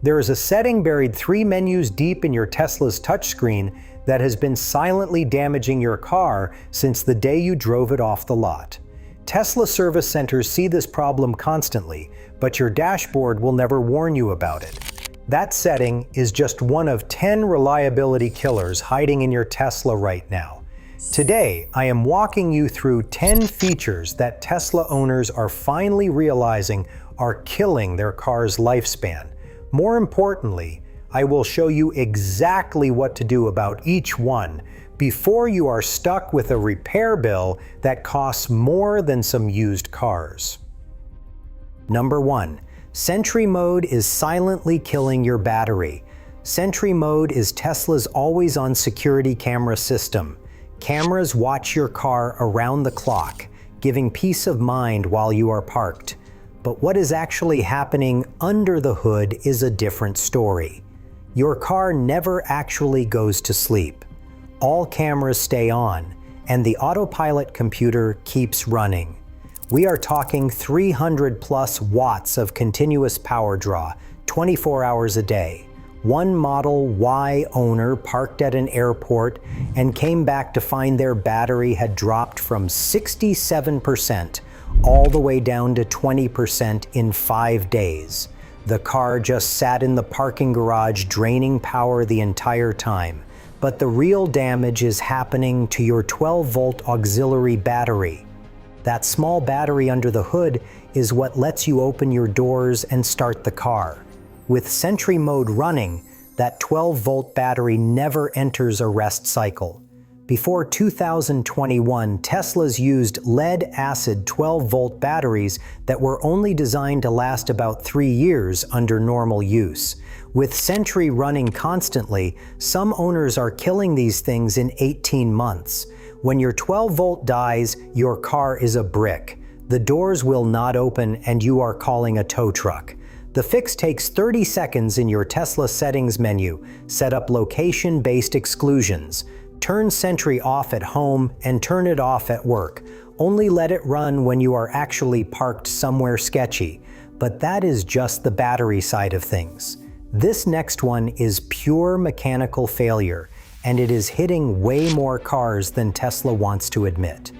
There is a setting buried 3 menus deep in your Tesla's touchscreen that has been silently damaging your car since the day you drove it off the lot. Tesla service centers see this problem constantly, but your dashboard will never warn you about it. That setting is just one of 10 reliability killers hiding in your Tesla right now. Today, I am walking you through 10 features that Tesla owners are finally realizing are killing their car's lifespan. More importantly, I will show you exactly what to do about each one before you are stuck with a repair bill that costs more than some used cars. Number 1. Sentry mode is silently killing your battery. Sentry mode is Tesla's always-on security camera system. Cameras watch your car around the clock, giving peace of mind while you are parked. But what is actually happening under the hood is a different story. Your car never actually goes to sleep. All cameras stay on, and the autopilot computer keeps running. We are talking 300 plus watts of continuous power draw, 24 hours a day. One Model Y owner parked at an airport and came back to find their battery had dropped from 67% all the way down to 20% in 5 days. The car just sat in the parking garage draining power the entire time. But the real damage is happening to your 12-volt auxiliary battery. That small battery under the hood is what lets you open your doors and start the car. With Sentry mode running, that 12-volt battery never enters a rest cycle. Before 2021, Teslas used lead-acid 12-volt batteries that were only designed to last about 3 years under normal use. With Sentry running constantly, some owners are killing these things in 18 months. When your 12-volt dies, your car is a brick. The doors will not open and you are calling a tow truck. The fix takes 30 seconds in your Tesla settings menu. Set up location-based exclusions. Turn Sentry off at home and turn it off at work. Only let it run when you are actually parked somewhere sketchy. But that is just the battery side of things. This next one is pure mechanical failure, and it is hitting way more cars than Tesla wants to admit.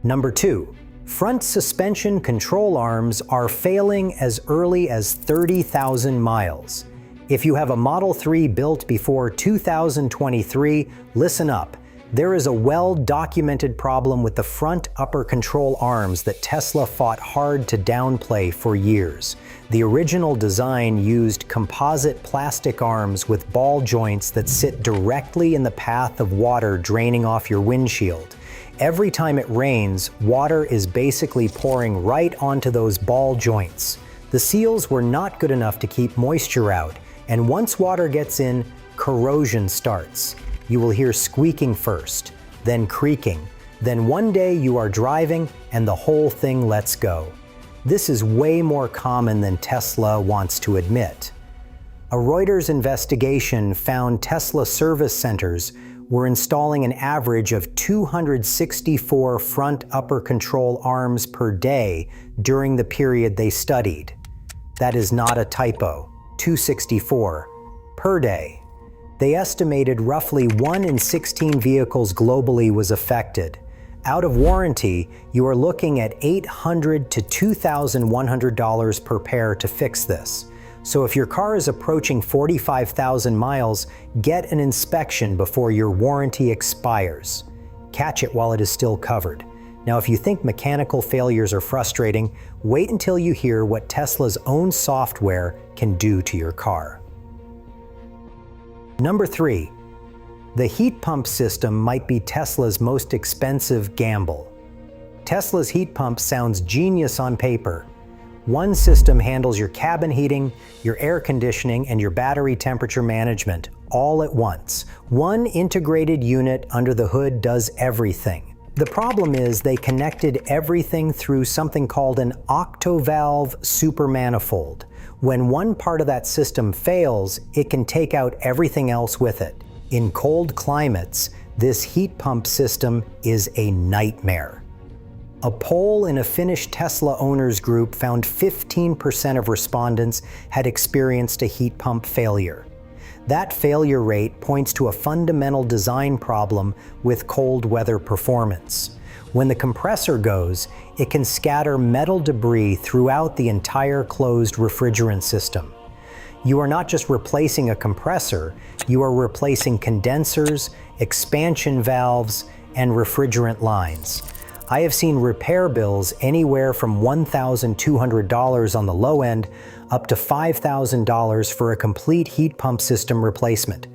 Number 2. Front suspension control arms are failing as early as 30,000 miles. If you have a Model 3 built before 2023, listen up. There is a well-documented problem with the front upper control arms that Tesla fought hard to downplay for years. The original design used composite plastic arms with ball joints that sit directly in the path of water draining off your windshield. Every time it rains, water is basically pouring right onto those ball joints. The seals were not good enough to keep moisture out, and once water gets in, corrosion starts. You will hear squeaking first, then creaking, then one day you are driving and the whole thing lets go. This is way more common than Tesla wants to admit. A Reuters investigation found Tesla service centers were installing an average of 264 front upper control arms per day during the period they studied. That is not a typo, 264 per day. They estimated roughly 1 in 16 vehicles globally was affected. Out of warranty, you are looking at $800 to $2,100 per pair to fix this. So if your car is approaching 45,000 miles, get an inspection before your warranty expires. Catch it while it is still covered. Now, if you think mechanical failures are frustrating, wait until you hear what Tesla's own software can do to your car. Number 3. The heat pump system might be Tesla's most expensive gamble. Tesla's heat pump sounds genius on paper. One system handles your cabin heating, your air conditioning, and your battery temperature management all at once. One integrated unit under the hood does everything. The problem is they connected everything through something called an octovalve supermanifold. When one part of that system fails, it can take out everything else with it. In cold climates, this heat pump system is a nightmare. A poll in a Finnish Tesla owners group found 15% of respondents had experienced a heat pump failure. That failure rate points to a fundamental design problem with cold weather performance. When the compressor goes, it can scatter metal debris throughout the entire closed refrigerant system. You are not just replacing a compressor, you are replacing condensers, expansion valves, and refrigerant lines. I have seen repair bills anywhere from $1,200 on the low end up to $5,000 for a complete heat pump system replacement.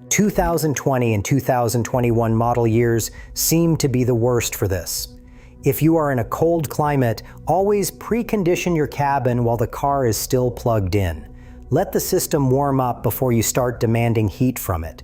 2020 and 2021 model years seem to be the worst for this. If you are in a cold climate, always precondition your cabin while the car is still plugged in. Let the system warm up before you start demanding heat from it.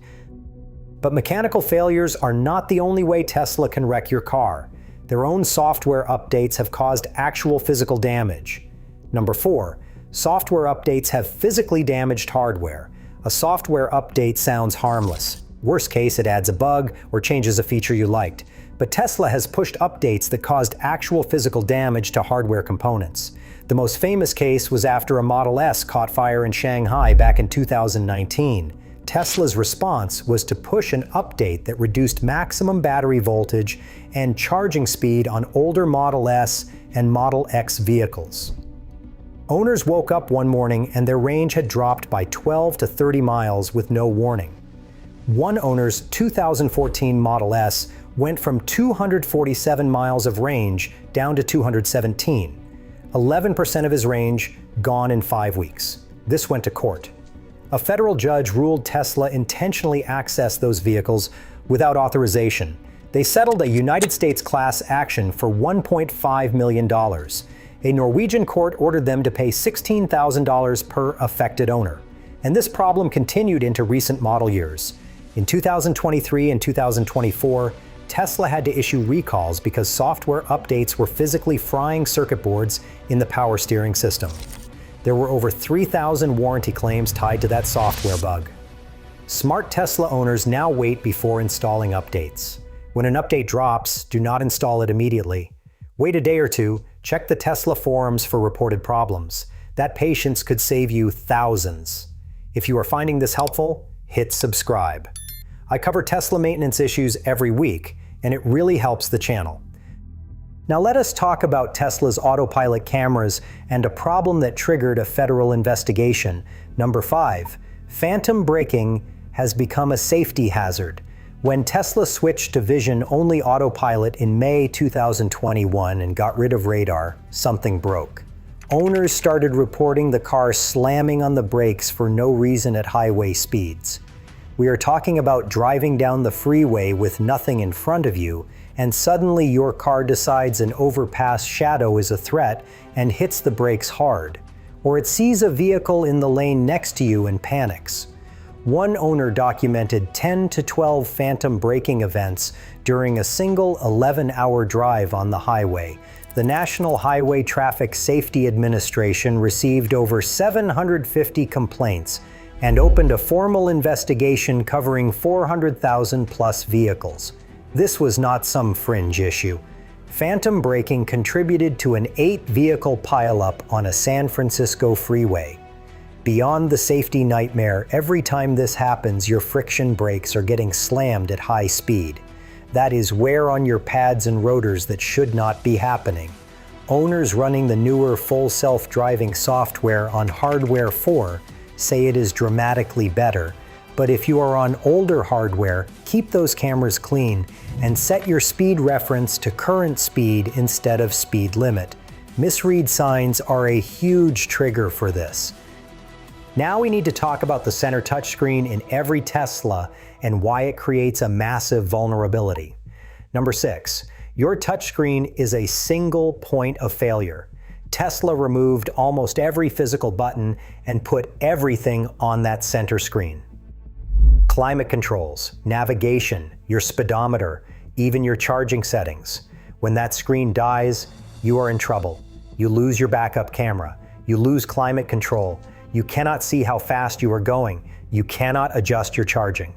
But mechanical failures are not the only way Tesla can wreck your car. Their own software updates have caused actual physical damage. Number 4, software updates have physically damaged hardware. A software update sounds harmless. Worst case, it adds a bug or changes a feature you liked. But Tesla has pushed updates that caused actual physical damage to hardware components. The most famous case was after a Model S caught fire in Shanghai back in 2019. Tesla's response was to push an update that reduced maximum battery voltage and charging speed on older Model S and Model X vehicles. Owners woke up one morning and their range had dropped by 12 to 30 miles with no warning. One owner's 2014 Model S went from 247 miles of range down to 217. 11% of his range gone in 5 weeks. This went to court. A federal judge ruled Tesla intentionally accessed those vehicles without authorization. They settled a United States class action for $1.5 million. A Norwegian court ordered them to pay $16,000 per affected owner. And this problem continued into recent model years. In 2023 and 2024, Tesla had to issue recalls because software updates were physically frying circuit boards in the power steering system. There were over 3,000 warranty claims tied to that software bug. Smart Tesla owners now wait before installing updates. When an update drops, do not install it immediately. Wait a day or two, check the Tesla forums for reported problems. That patience could save you thousands. If you are finding this helpful, hit subscribe. I cover Tesla maintenance issues every week, and it really helps the channel. Now let us talk about Tesla's autopilot cameras and a problem that triggered a federal investigation. Number 5, phantom braking has become a safety hazard. When Tesla switched to vision-only autopilot in May 2021 and got rid of radar, something broke. Owners started reporting the car slamming on the brakes for no reason at highway speeds. We are talking about driving down the freeway with nothing in front of you, and suddenly your car decides an overpass shadow is a threat and hits the brakes hard. Or it sees a vehicle in the lane next to you and panics. One owner documented 10 to 12 phantom braking events during a single 11-hour drive on the highway. The National Highway Traffic Safety Administration received over 750 complaints and opened a formal investigation covering 400,000 plus vehicles. This was not some fringe issue. Phantom braking contributed to an 8-vehicle pileup on a San Francisco freeway. Beyond the safety nightmare, every time this happens, your friction brakes are getting slammed at high speed. That is wear on your pads and rotors that should not be happening. Owners running the newer full self-driving software on Hardware 4 say it is dramatically better. But if you are on older hardware, keep those cameras clean and set your speed reference to current speed instead of speed limit. Misread signs are a huge trigger for this. Now we need to talk about the center touchscreen in every Tesla and why it creates a massive vulnerability. Number 6, your touchscreen is a single point of failure. Tesla removed almost every physical button and put everything on that center screen. Climate controls, navigation, your speedometer, even your charging settings. When that screen dies, you are in trouble. You lose your backup camera. You lose climate control. You cannot see how fast you are going. You cannot adjust your charging.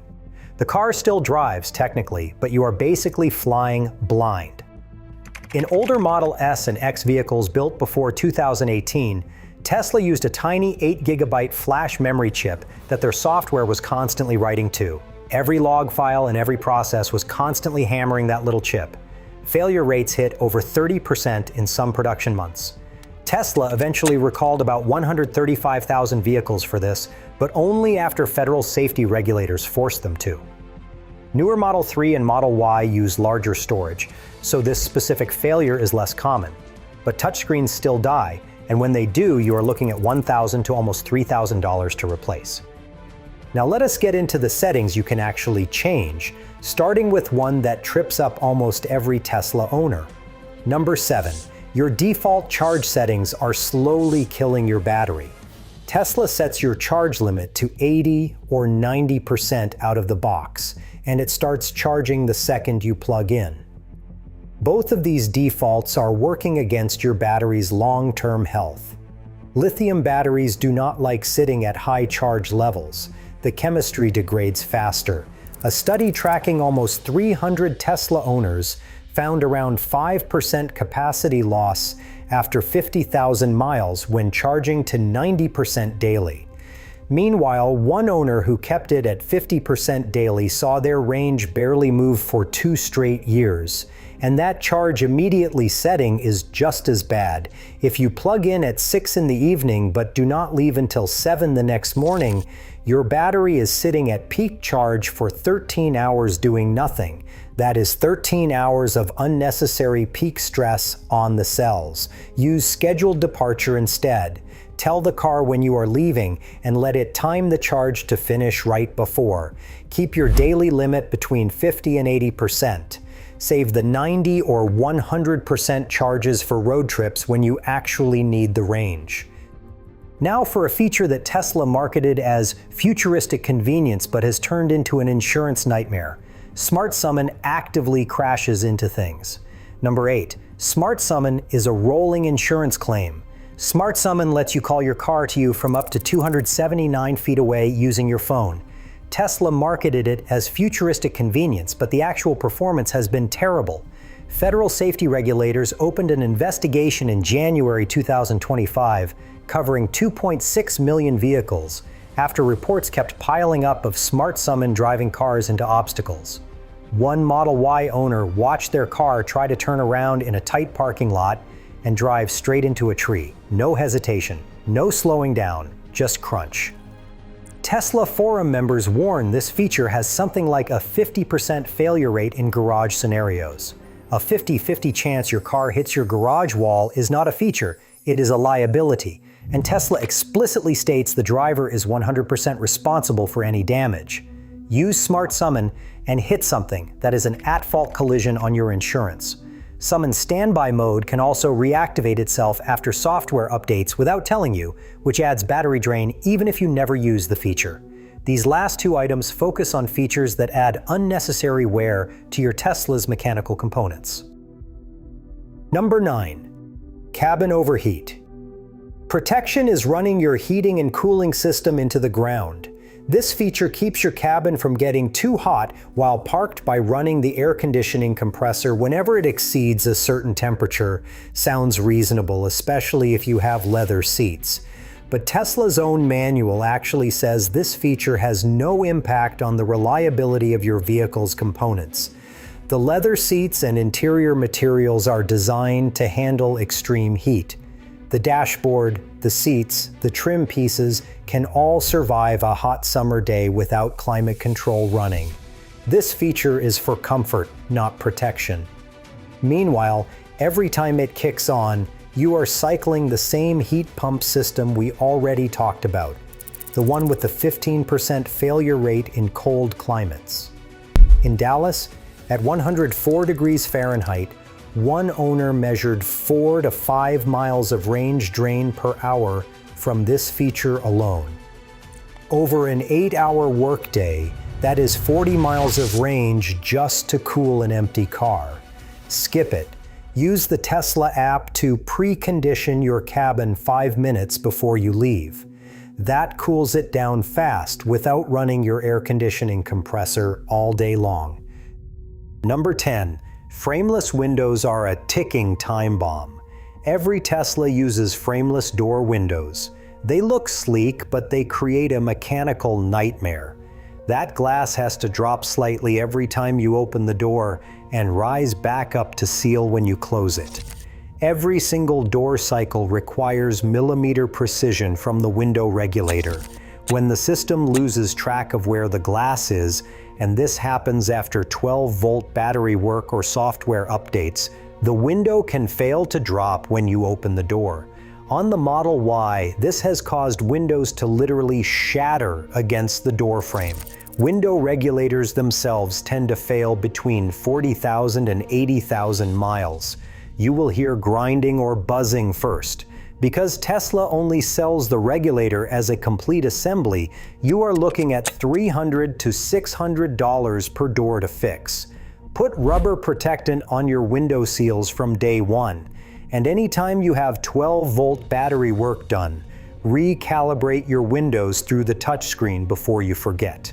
The car still drives technically, but you are basically flying blind. In older Model S and X vehicles built before 2018, Tesla used a tiny 8 GB flash memory chip that their software was constantly writing to. Every log file and every process was constantly hammering that little chip. Failure rates hit over 30% in some production months. Tesla eventually recalled about 135,000 vehicles for this, but only after federal safety regulators forced them to. Newer Model 3 and Model Y use larger storage, so this specific failure is less common. But touchscreens still die, and when they do, you are looking at $1,000 to almost $3,000 to replace. Now let us get into the settings you can actually change, starting with one that trips up almost every Tesla owner. Number 7. Your default charge settings are slowly killing your battery. Tesla sets your charge limit to 80 or 90% out of the box, and it starts charging the second you plug in. Both of these defaults are working against your battery's long-term health. Lithium batteries do not like sitting at high charge levels. The chemistry degrades faster. A study tracking almost 300 Tesla owners found around 5% capacity loss after 50,000 miles when charging to 90% daily. Meanwhile, one owner who kept it at 50% daily saw their range barely move for 2 straight years. And that charge immediately setting is just as bad. If you plug in at 6 in the evening but do not leave until 7 the next morning, your battery is sitting at peak charge for 13 hours doing nothing. That is 13 hours of unnecessary peak stress on the cells. Use scheduled departure instead. Tell the car when you are leaving and let it time the charge to finish right before. Keep your daily limit between 50 and 80%. Save the 90 or 100% charges for road trips when you actually need the range. Now for a feature that Tesla marketed as futuristic convenience but has turned into an insurance nightmare. Smart Summon actively crashes into things. Number 8. Smart Summon is a rolling insurance claim. Smart Summon lets you call your car to you from up to 279 feet away using your phone. Tesla marketed it as futuristic convenience, but the actual performance has been terrible. Federal safety regulators opened an investigation in January 2025 covering 2.6 million vehicles after reports kept piling up of Smart Summon driving cars into obstacles. One Model Y owner watched their car try to turn around in a tight parking lot and drive straight into a tree. No hesitation, no slowing down, just crunch. Tesla forum members warn this feature has something like a 50% failure rate in garage scenarios. A 50-50 chance your car hits your garage wall is not a feature, it is a liability, and Tesla explicitly states the driver is 100% responsible for any damage. Use Smart Summon and hit something that is an at-fault collision on your insurance. Summon standby mode can also reactivate itself after software updates without telling you, which adds battery drain even if you never use the feature. These last 2 items focus on features that add unnecessary wear to your Tesla's mechanical components. Number 9. Cabin overheat. Protection is running your heating and cooling system into the ground. This feature keeps your cabin from getting too hot while parked by running the air conditioning compressor whenever it exceeds a certain temperature. Sounds reasonable, especially if you have leather seats. But Tesla's own manual actually says this feature has no impact on the reliability of your vehicle's components. The leather seats and interior materials are designed to handle extreme heat. The dashboard, the seats, the trim pieces can all survive a hot summer day without climate control running. This feature is for comfort, not protection. Meanwhile, every time it kicks on, you are cycling the same heat pump system we already talked about, the one with the 15% failure rate in cold climates. In Dallas, at 104 degrees Fahrenheit, one owner measured 4 to 5 miles of range drain per hour from this feature alone. Over an 8-hour workday, that is 40 miles of range just to cool an empty car. Skip it. Use the Tesla app to precondition your cabin 5 minutes before you leave. That cools it down fast without running your air conditioning compressor all day long. Number 10. Frameless windows are a ticking time bomb. Every Tesla uses frameless door windows. They look sleek, but they create a mechanical nightmare. That glass has to drop slightly every time you open the door and rise back up to seal when you close it. Every single door cycle requires millimeter precision from the window regulator. When the system loses track of where the glass is, and this happens after 12-volt battery work or software updates, the window can fail to drop when you open the door. On the Model Y, this has caused windows to literally shatter against the door frame. Window regulators themselves tend to fail between 40,000 and 80,000 miles. You will hear grinding or buzzing first. Because Tesla only sells the regulator as a complete assembly, you are looking at $300 to $600 per door to fix. Put rubber protectant on your window seals from day one. And anytime you have 12-volt battery work done, recalibrate your windows through the touchscreen before you forget.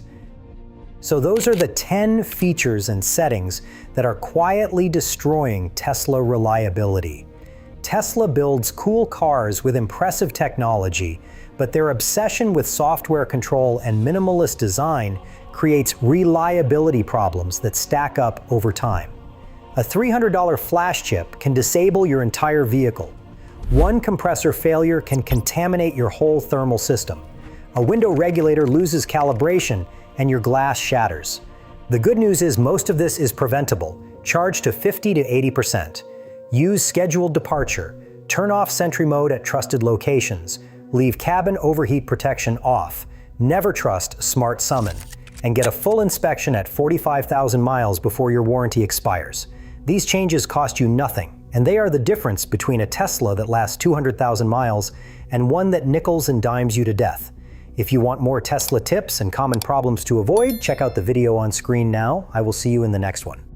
So those are the 10 features and settings that are quietly destroying Tesla reliability. Tesla builds cool cars with impressive technology, but their obsession with software control and minimalist design creates reliability problems that stack up over time. A $300 flash chip can disable your entire vehicle. One compressor failure can contaminate your whole thermal system. A window regulator loses calibration and your glass shatters. The good news is most of this is preventable. Charge to 50 to 80%. Use scheduled departure. Turn off Sentry mode at trusted locations. Leave cabin overheat protection off. Never trust Smart Summon. And get a full inspection at 45,000 miles before your warranty expires. These changes cost you nothing, and they are the difference between a Tesla that lasts 200,000 miles and one that nickels and dimes you to death. If you want more Tesla tips and common problems to avoid, check out the video on screen now. I will see you in the next one.